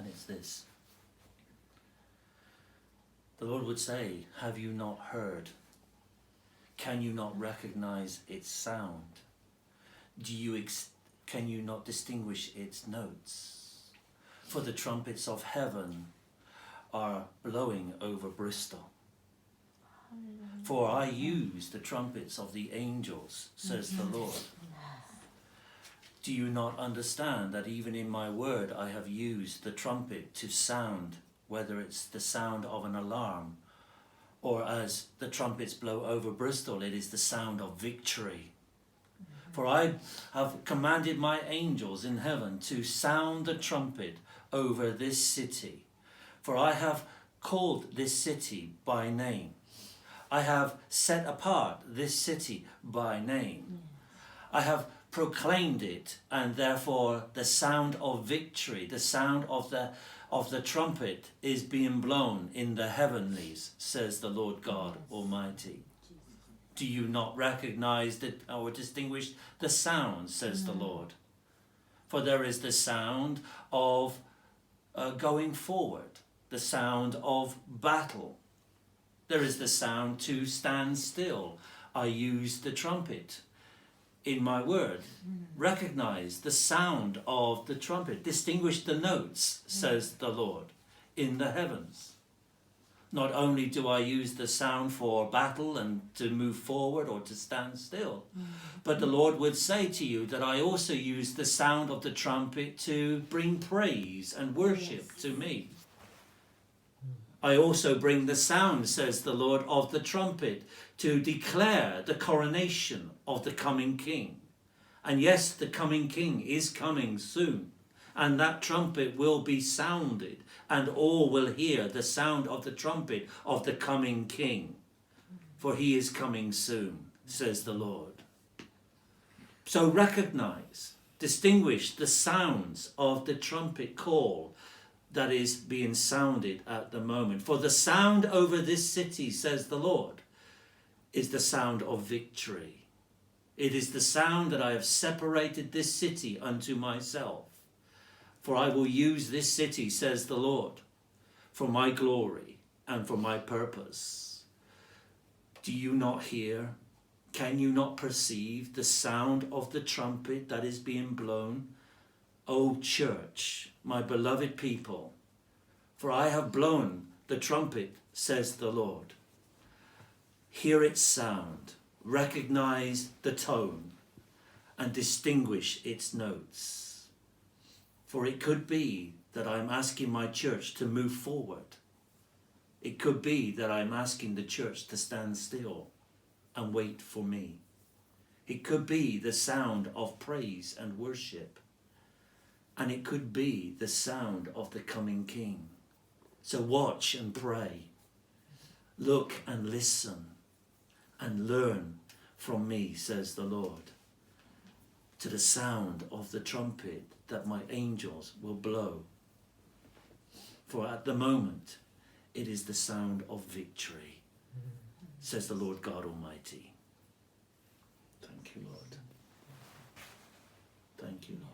and it's this. The Lord would say, have you not heard? Can you not recognize its sound? Can you not distinguish its notes? For the trumpets of heaven are blowing over Bristol. For I use the trumpets of the angels, says the Lord. Do you not understand that even in my word I have used the trumpet to sound, whether it's the sound of an alarm, or as the trumpets blow over Bristol, it is the sound of victory. For I have commanded my angels in heaven to sound the trumpet over this city. For I have called this city by name. I have set apart this city by name. I have proclaimed it, and therefore the sound of victory, the sound of the trumpet is being blown in the heavenlies, says the Lord God Almighty. Do you not recognize or distinguish the sound, says the Lord? For there is the sound of going forward, the sound of battle. There is the sound to stand still. I use the trumpet in my word. Recognize the sound of the trumpet. Distinguish the notes, says the Lord, in the heavens. Not only do I use the sound for battle and to move forward or to stand still, but the Lord would say to you that I also use the sound of the trumpet to bring praise and worship to me. I also bring the sound, says the Lord, of the trumpet to declare the coronation of the coming King. And yes, the coming King is coming soon, and that trumpet will be sounded, and all will hear the sound of the trumpet of the coming King. For he is coming soon, says the Lord. So recognize, distinguish the sounds of the trumpet call that is being sounded at the moment. For the sound over this city, says the Lord, is the sound of victory. It is the sound that I have separated this city unto myself. For I will use this city, says the Lord, for my glory and for my purpose. Do you not hear? Can you not perceive the sound of the trumpet that is being blown? O church, my beloved people, for I have blown the trumpet, says the Lord. Hear its sound, recognize the tone, and distinguish its notes. For it could be that I'm asking my church to move forward. It could be that I'm asking the church to stand still and wait for me. It could be the sound of praise and worship. And it could be the sound of the coming King. So watch and pray. Look and listen and learn from me, says the Lord, to the sound of the trumpet that my angels will blow. For at the moment, it is the sound of victory, says the Lord God Almighty. Thank you, Lord. Thank you, Lord.